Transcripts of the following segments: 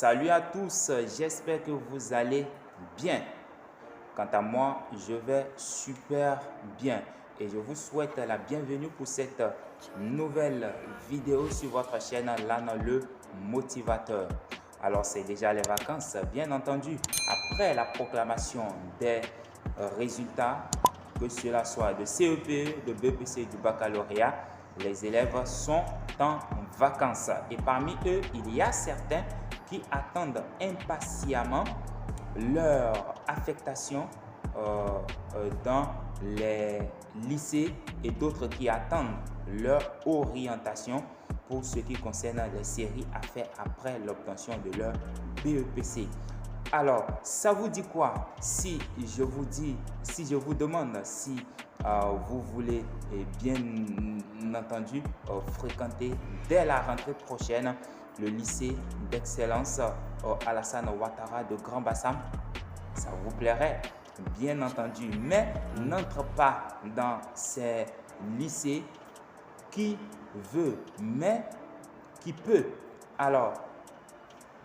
Salut à tous, j'espère que vous allez bien. Quant à moi, je vais super bien et je vous souhaite la bienvenue pour cette nouvelle vidéo sur votre chaîne LAN le motivateur. Alors, c'est déjà les vacances, bien entendu. Après la proclamation des résultats, que cela soit de CEPE, de BEPC, du baccalauréat, les élèves sont en vacances. Et parmi eux, il y a certains qui attendent impatiemment leur affectation dans les lycées et d'autres qui attendent leur orientation pour ce qui concerne les séries à faire après l'obtention de leur BEPC. Alors, ça vous dit quoi si je vous demande si vous voulez bien entendu fréquenter dès la rentrée prochaine le lycée d'excellence Alassane Ouattara de Grand Bassam? Ça vous plairait, bien entendu, mais n'entre pas dans ces lycées qui veut, mais qui peut. Alors,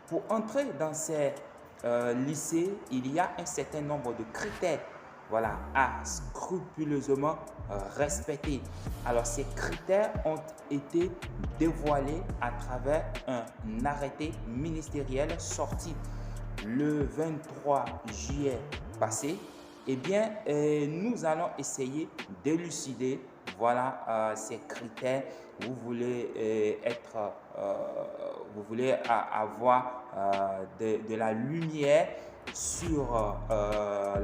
pour entrer dans ces lycées, il y a un certain nombre de critères, voilà, à scrupuleusement respecter. Alors, ces critères ont été dévoilés à travers un arrêté ministériel sorti le 23 juillet passé. Eh bien, nous allons essayer d'élucider, voilà, ces critères. Vous voulez vous voulez avoir de la lumière sur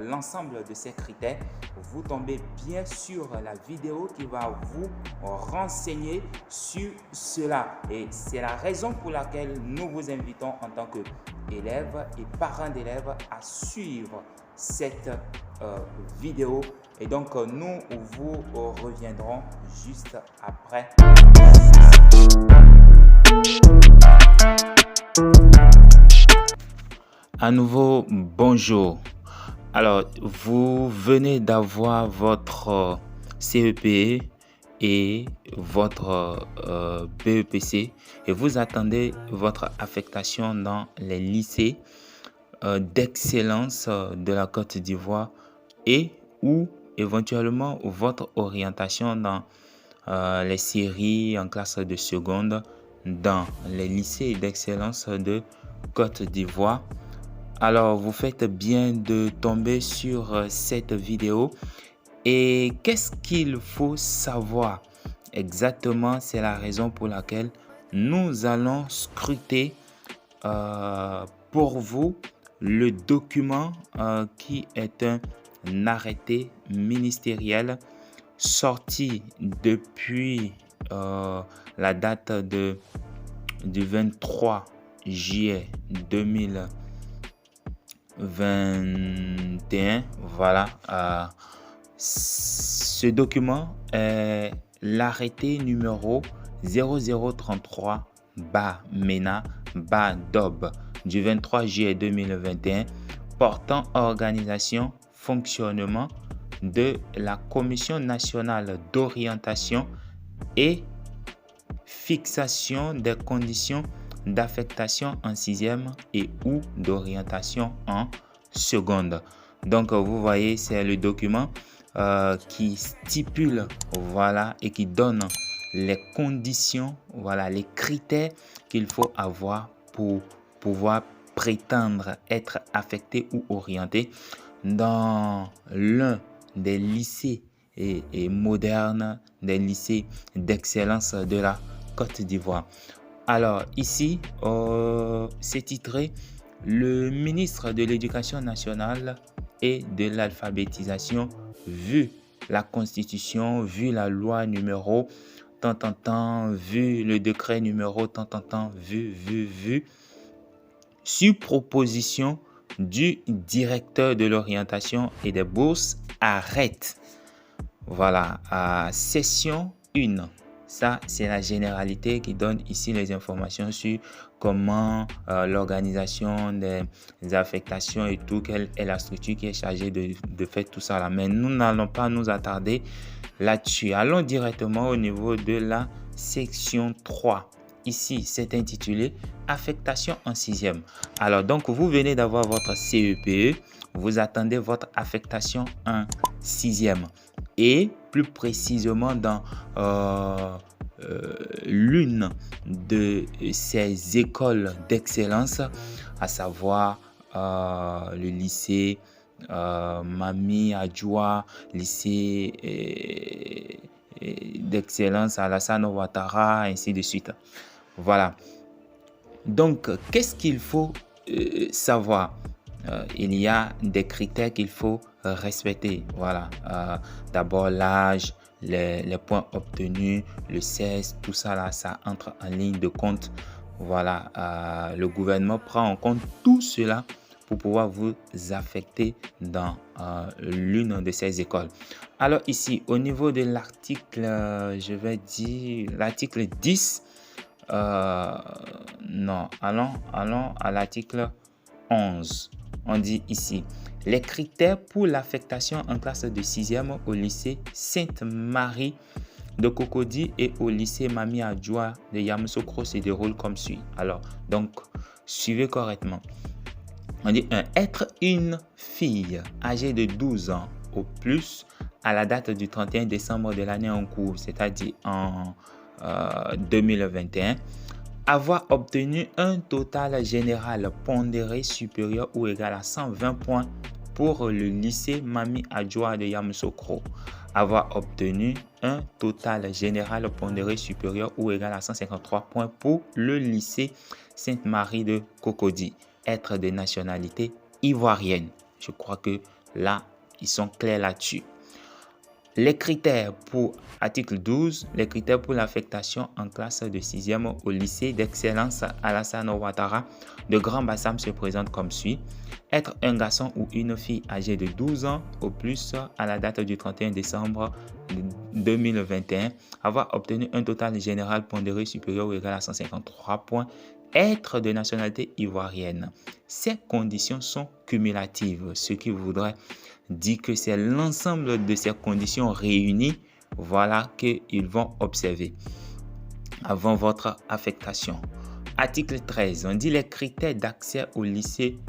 l'ensemble de ces critères. Vous tombez bien sur la vidéo qui va vous renseigner sur cela. Et c'est la raison pour laquelle nous vous invitons en tant qu'élèves et parents d'élèves à suivre cette vidéo. Et donc, nous vous reviendrons juste après. À nouveau, bonjour. Alors, vous venez d'avoir votre CEPE et votre BEPC et vous attendez votre affectation dans les lycées d'excellence de la Côte d'Ivoire et ou éventuellement votre orientation dans les séries en classe de seconde dans les lycées d'excellence de Côte d'Ivoire. Alors, vous faites bien de tomber sur cette vidéo. Et qu'est-ce qu'il faut savoir exactement? C'est la raison pour laquelle nous allons scruter pour vous le document qui est un arrêté ministériel sorti depuis la date du 23 juillet 2021. Voilà. Ce document est l'arrêté numéro 0033/MENA/DOB du 23 juillet 2021 portant organisation, fonctionnement de la Commission nationale d'orientation et fixation des conditions d'affectation en sixième et ou d'orientation en seconde. Donc, vous voyez, c'est le document qui stipule, voilà, et qui donne les conditions, voilà, les critères qu'il faut avoir pour pouvoir prétendre être affecté ou orienté dans l'un des lycées et modernes, des lycées d'excellence de la Côte d'Ivoire. Alors ici, c'est titré « Le ministre de l'Éducation nationale et de l'alphabétisation, vu la Constitution, vu la loi numéro tant, vu le décret numéro tant, vu, sur proposition du directeur de l'orientation et des bourses, arrête. » Voilà, à session 1. Ça, c'est la généralité qui donne ici les informations sur comment l'organisation des affectations et tout, quelle est la structure qui est chargée de faire tout ça là. Mais nous n'allons pas nous attarder là-dessus. Allons directement au niveau de la section 3. ici, c'est intitulé affectation en 6e. Alors, donc, vous venez d'avoir votre CEPE, vous attendez votre affectation en 6e. Et plus précisément dans l'une de ces écoles d'excellence, à savoir le lycée Mami Adjoa, lycée d'excellence Alassane Ouattara, ainsi de suite. Voilà. Donc, qu'est-ce qu'il faut savoir? Il y a des critères qu'il faut respecter. Voilà. D'abord, l'âge, les points obtenus, le CES, tout ça là, ça entre en ligne de compte. Voilà. Le gouvernement prend en compte tout cela pour pouvoir vous affecter dans l'une de ces écoles. Alors ici, au niveau de l'article, je vais dire l'article 10. Non, allons à l'article 11. On dit ici, les critères pour l'affectation en classe de 6e au lycée Sainte-Marie de Cocody et au lycée Mami Adjoa de Yamoussoukro se déroulent comme suit. Alors, donc, suivez correctement. On dit être une fille âgée de 12 ans au plus à la date du 31 décembre de l'année en cours, c'est-à-dire en 2021, avoir obtenu un total général pondéré supérieur ou égal à 120 points pour le lycée Mami Adjoa de Yamoussoukro. Avoir obtenu un total général pondéré supérieur ou égal à 153 points pour le lycée Sainte-Marie de Cocody. Être de nationalité ivoirienne. Je crois que là, ils sont clairs là-dessus. Les critères pour article 12, les critères pour l'affectation en classe de 6e au lycée d'excellence Alassane Ouattara de Grand Bassam se présentent comme suit. Être un garçon ou une fille âgée de 12 ans au plus à la date du 31 décembre 2021. Avoir obtenu un total général pondéré supérieur ou égal à 153 points. Être de nationalité ivoirienne. Ces conditions sont cumulatives, ce qui voudrait dire que c'est l'ensemble de ces conditions réunies, voilà, qu'ils vont observer avant votre affectation. Article 13, on dit les critères d'accès au lycée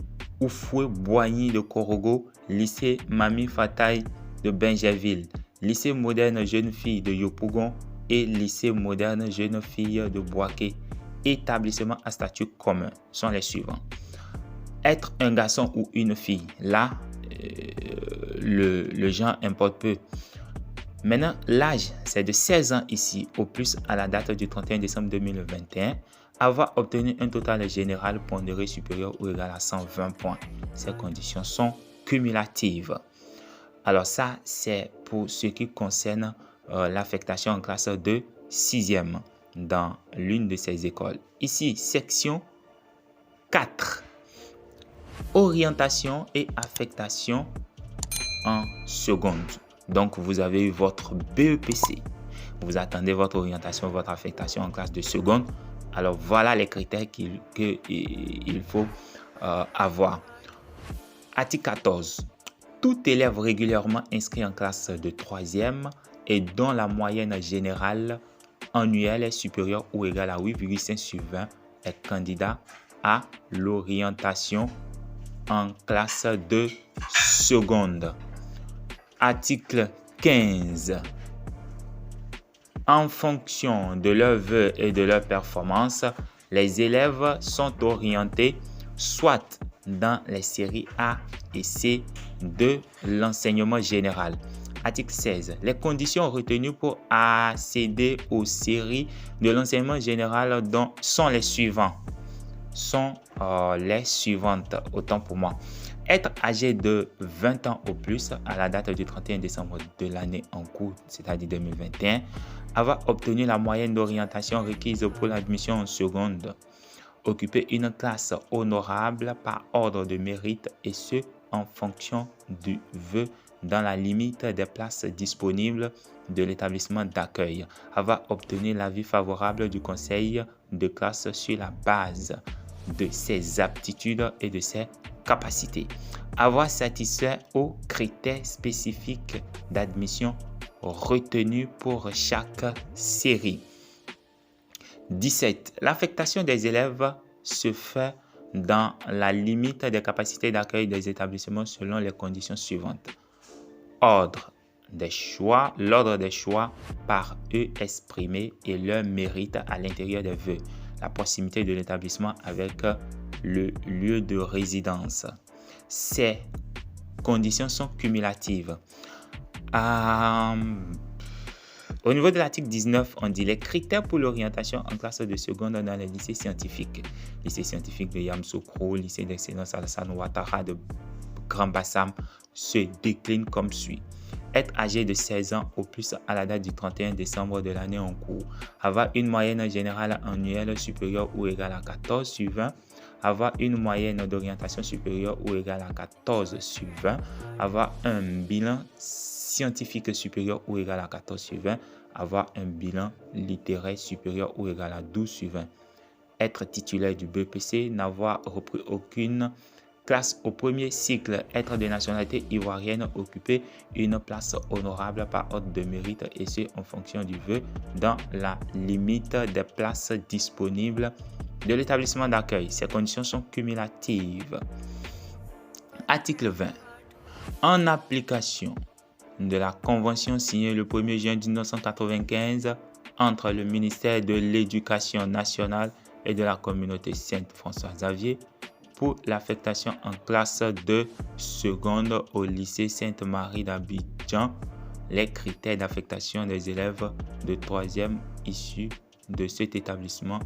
Oufoué-Boigny de Korogo, lycée Mami Fataï de Bingerville, lycée moderne jeune fille de Yopougon et lycée moderne jeune fille de Boaké. Établissements à statut commun sont les suivants. Être un garçon ou une fille, là, le genre importe peu. Maintenant, l'âge, c'est de 16 ans ici, au plus à la date du 31 décembre 2021. Avoir obtenu un total général pondéré supérieur ou égal à 120 points. Ces conditions sont cumulatives. Alors ça, c'est pour ce qui concerne l'affectation en classe de 6e. Dans l'une de ces écoles. Ici, section 4. Orientation et affectation en seconde. Donc, vous avez eu votre BEPC. Vous attendez votre orientation, votre affectation en classe de seconde. Alors, voilà les critères qu'il faut avoir. Article 14. Tout élève régulièrement inscrit en classe de 3e et dont la moyenne générale annuel est supérieur ou égal à 8,5 sur 20 est candidat à l'orientation en classe de seconde. Article 15. En fonction de leurs vœux et de leur performance, les élèves sont orientés soit dans les séries A et C de l'enseignement général. Article 16. Les conditions retenues pour accéder aux séries de l'enseignement général sont les suivantes. Autant pour moi. Être âgé de 20 ans au plus à la date du 31 décembre de l'année en cours, c'est-à-dire 2021. Avoir obtenu la moyenne d'orientation requise pour l'admission en seconde. Occuper une classe honorable par ordre de mérite et ce, en fonction du vœu dans la limite des places disponibles de l'établissement d'accueil. Avoir obtenu l'avis favorable du conseil de classe sur la base de ses aptitudes et de ses capacités. Avoir satisfait aux critères spécifiques d'admission retenus pour chaque série. 17. L'affectation des élèves se fait dans la limite des capacités d'accueil des établissements selon les conditions suivantes. L'ordre des choix par eux exprimés et leur mérite à l'intérieur des vœux. La proximité de l'établissement avec le lieu de résidence. Ces conditions sont cumulatives. Au niveau de l'article 19, on dit les critères pour l'orientation en classe de seconde dans les lycées scientifiques. Lycée scientifique de Yamoussoukro, lycée d'excellence Alassane Ouattara de Grand Bassam se déclinent comme suit. Être âgé de 16 ans au plus à la date du 31 décembre de l'année en cours. Avoir une moyenne générale annuelle supérieure ou égale à 14 sur 20. Avoir une moyenne d'orientation supérieure ou égale à 14 sur 20. Avoir un bilan scientifique supérieur ou égal à 14 sur 20. Avoir un bilan littéraire supérieur ou égal à 12 sur 20. Être titulaire du BEPC, n'avoir repris aucune classe au premier cycle, être de nationalité ivoirienne, occuper une place honorable par ordre de mérite et ce en fonction du vœu dans la limite des places disponibles de l'établissement d'accueil. Ces conditions sont cumulatives. Article 20. En application de la convention signée le 1er juin 1995 entre le ministère de l'Éducation nationale et de la communauté Sainte-Françoise-Xavier pour l'affectation en classe de seconde au lycée Sainte-Marie d'Abidjan, les critères d'affectation des élèves de 3e issus de cet établissement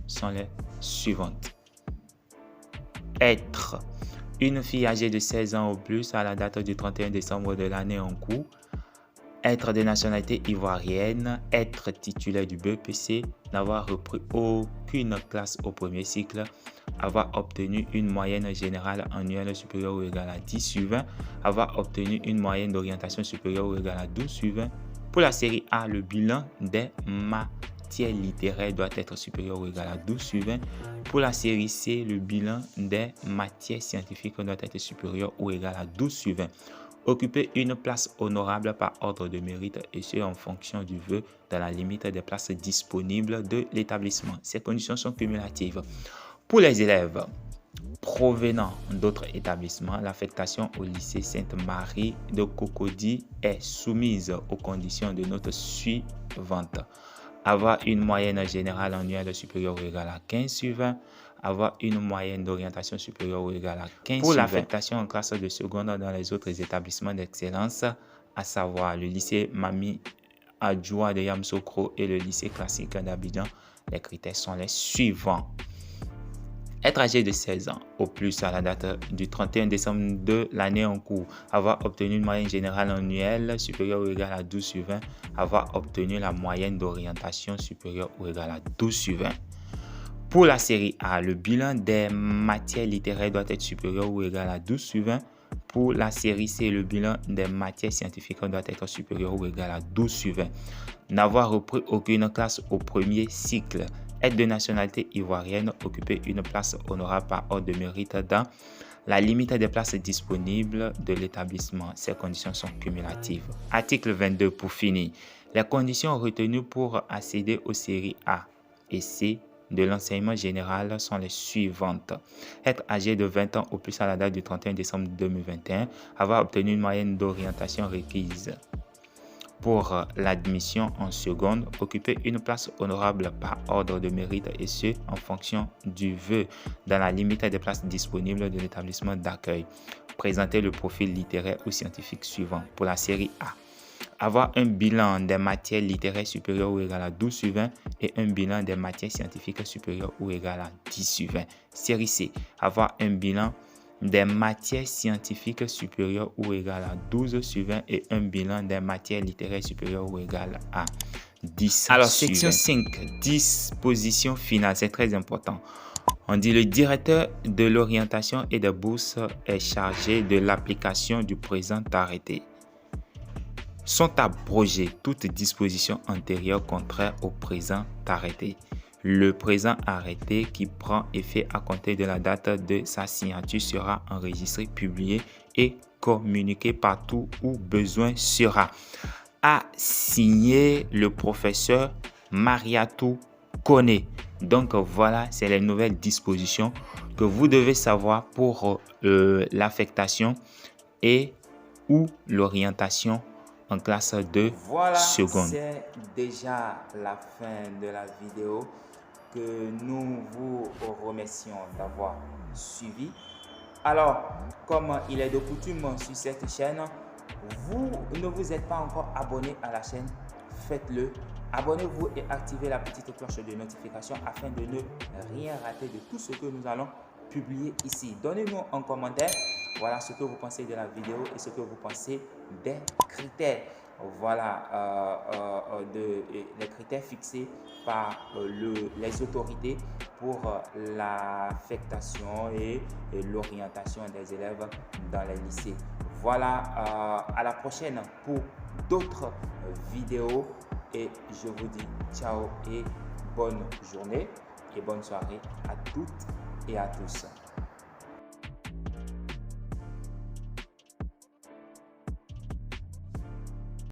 sont les suivantes. Être une fille âgée de 16 ans ou plus à la date du 31 décembre de l'année en cours. Être de nationalité ivoirienne. Être titulaire du BEPC. N'avoir repris aucune classe au premier cycle. Avoir obtenu une moyenne générale annuelle supérieure ou égale à 10 sur 20. Avoir obtenu une moyenne d'orientation supérieure ou égale à 12 sur 20. Pour la série A, le bilan des matières littéraires doit être supérieur ou égal à 12 sur 20. Pour la série C, le bilan des matières scientifiques doit être supérieur ou égal à 12 sur 20. Occuper une place honorable par ordre de mérite et ce en fonction du vœu dans la limite des places disponibles de l'établissement. Ces conditions sont cumulatives. Pour les élèves provenant d'autres établissements, l'affectation au lycée Sainte-Marie de Cocody est soumise aux conditions de notes suivantes. Avoir une moyenne générale annuelle supérieure ou égale à 15 sur 20. Avoir une moyenne d'orientation supérieure ou égale à 15 pour l'affectation en classe de seconde dans les autres établissements d'excellence, à savoir le lycée Mami Adjoua de Yamoussoukro et le lycée classique d'Abidjan. Les critères sont les suivants. Être âgé de 16 ans au plus à la date du 31 décembre de l'année en cours. Avoir obtenu une moyenne générale annuelle supérieure ou égale à 12 sur 20. Avoir obtenu la moyenne d'orientation supérieure ou égale à 12 sur 20. Pour la série A, le bilan des matières littéraires doit être supérieur ou égal à 12 sur 20. Pour la série C, le bilan des matières scientifiques doit être supérieur ou égal à 12 sur 20. N'avoir repris aucune classe au premier cycle. Être de nationalité ivoirienne, occuper une place honorable par ordre de mérite dans la limite des places disponibles de l'établissement. Ces conditions sont cumulatives. Article 22 pour finir. Les conditions retenues pour accéder aux séries A et C de l'enseignement général sont les suivantes. Être âgé de 20 ans au plus à la date du 31 décembre 2021. Avoir obtenu une moyenne d'orientation requise pour l'admission en seconde, occuper une place honorable par ordre de mérite et ce, en fonction du vœu, dans la limite des places disponibles de l'établissement d'accueil. Présenter le profil littéraire ou scientifique suivant. Pour la série A, avoir un bilan des matières littéraires supérieur ou égal à 12 sur 20 et un bilan des matières scientifiques supérieur ou égal à 10 sur 20. Série C, avoir un bilan des matières scientifiques supérieures ou égales à 12 sur 20 et un bilan des matières littéraires supérieures ou égales à 10 Alors, sur 20. Section 5, disposition finale, c'est très important. On dit le directeur de l'orientation et des bourses est chargé de l'application du présent arrêté. Sont abrogées toutes dispositions antérieures contraires au présent arrêté. Le présent arrêté qui prend effet à compter de la date de sa signature sera enregistré, publié et communiqué partout où besoin sera. A signé le professeur Mariatou connaît. Donc voilà, c'est les nouvelles dispositions que vous devez savoir pour l'affectation et ou l'orientation en classe de seconde. Voilà, c'est déjà la fin de la vidéo que nous vous remercions d'avoir suivi. Alors, comme il est de coutume sur cette chaîne, vous ne vous êtes pas encore abonné à la chaîne, faites-le. Abonnez-vous et activez la petite cloche de notification afin de ne rien rater de tout ce que nous allons publier ici. Donnez-nous en commentaire voilà ce que vous pensez de la vidéo et ce que vous pensez des critères. Voilà les critères fixés par les autorités pour l'affectation et l'orientation des élèves dans les lycées. Voilà, à la prochaine pour d'autres vidéos et je vous dis ciao et bonne journée et bonne soirée à toutes et à tous.